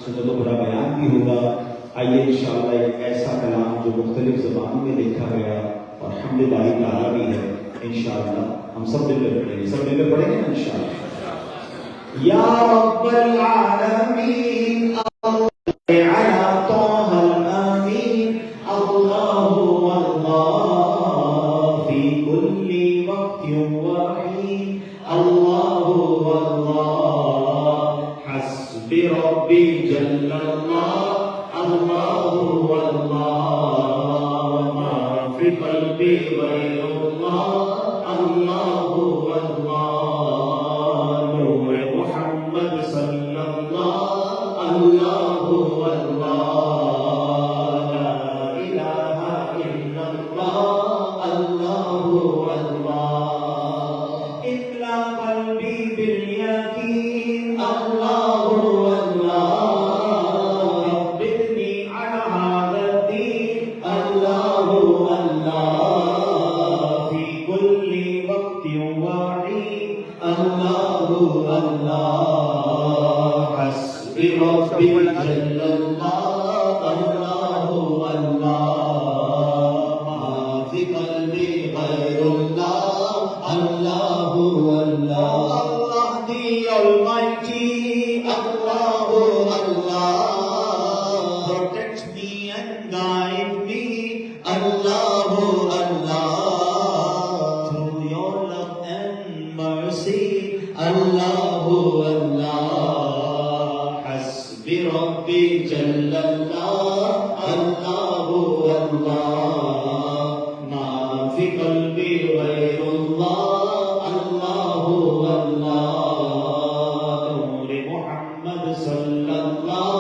سنت و برا بیان بھی ہوگا. آئیے انشاءاللہ ایک ایسا کلام جو مختلف زبانوں میں لکھا گیا اور حمد باری تعالیٰ بھی ہے انشاءاللہ ہم سب دل میں پڑھیں گے. سب دل میں پڑھیں گے انشاءاللہ. یا رب العالمین على طه الامین اللہ واللہ فی کل وقت وحین اللہ واللہ حسب ربی جل اللہ اللہ واللہ ما فی قلبی غیر اللہ اللہ واللہ نور محمد صلی اللہ اللہ واللہ لا الہ الا اللہ اللہ واللہ اطلع قلبی بالیقین اللہ واللہ ربنی علی هذا الدین اللہ واللہ فی کل وقت وحین اللہ واللہ حسب ربی جل اللہ اللہ واللہ ما فی قلبی غیر اللہ اللہ واللہ اللہ the Almighty Allah Allah protect me and guide me Allah Allah through your love and mercy اللہ اللہ حسب ربی جل اللہ اللہ اللہ ما فی قلبی غیر اللہ اللہ اللہ نور محمد صلی اللہ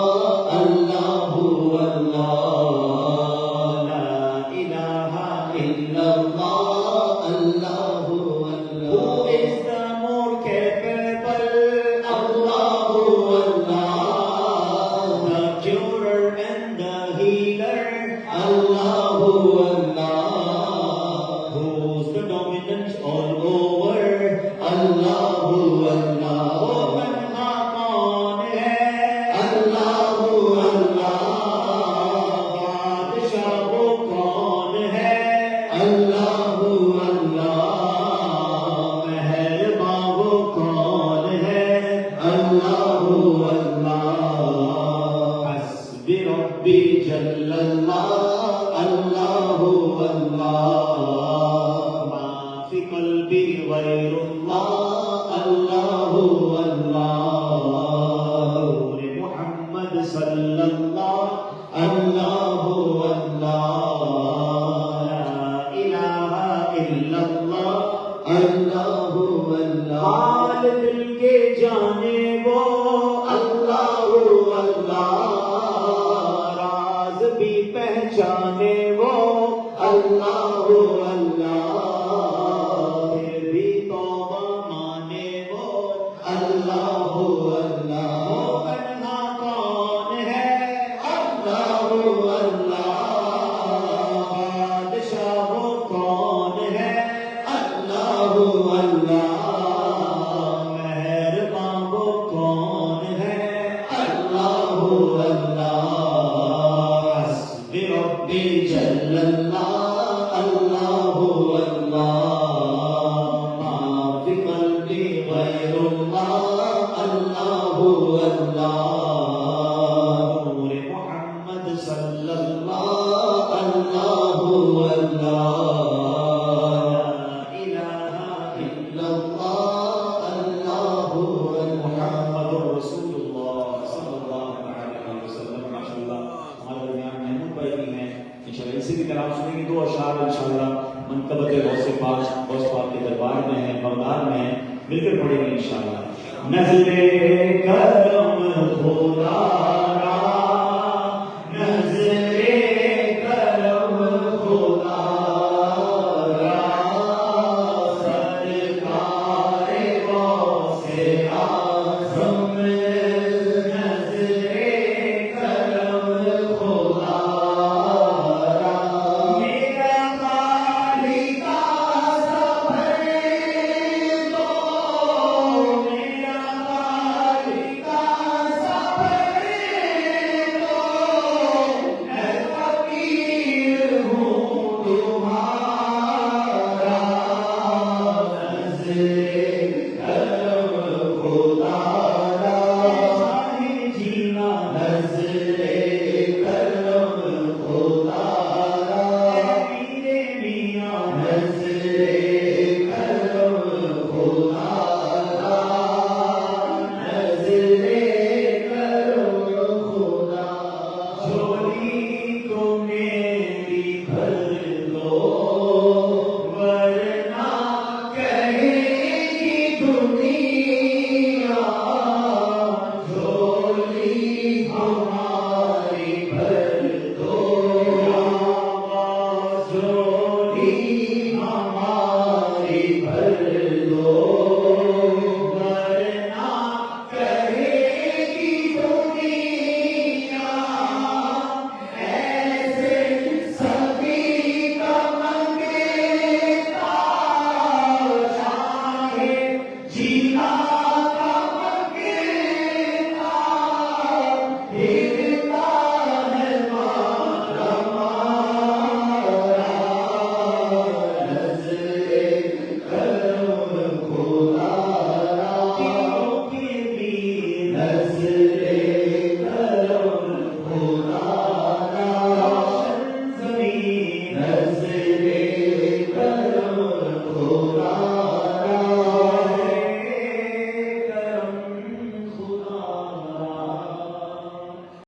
اللہ اللہ لا الہ الا اللہ اللہ اللہ Who is the more capable Allah Allah the curer and the healer Allah Allah who's the dominant all over اللہ اللہ وہ تنہا کون ہے اللہ اللہ بادشاہ وہ کون ہے اللہ اللہ مہرباں وہ کون ہے اللہ اللہ حسب ربی جل اللہ اللہ اللہ ما فی قلبی غیر اللہ اللہ اللہ نور محمد صلی اللہ اللہ اللہ لا الہ الا اللہ اللہ اللہ حال دل کے جانے وہ اللہ اللہ راز بھی پہچانے وہ اللہ اللہ پھر بھی توبہ مانے وہ اللہ اللہ تنہا کون ہے اللہ اللہ بادشاہ وہ کون ہے اللہ اللہ مہرباں وہ کون ہے اللہ اللہ حسب ربی جل اللہ اللہ اللہ ما فی قلبی غیر اللہ اللہ اللہ نور محمد صلی اللہ اللہ اللہ لا الہ الا اللہ اللہ محمد رسول اللہ صلی اللہ علیہ وسلم. ماشاءاللہ ہمارے درمیان محمود بھائی بھی ہیں انشاءاللہ اسی کی کلام سنیں گے. دو اشعار انشاءاللہ منقبت غوث پاک کے دربار میں ہیں بغداد میں ہیں مل کر پڑھیں گے انشاءاللہ. نزل کرم خدا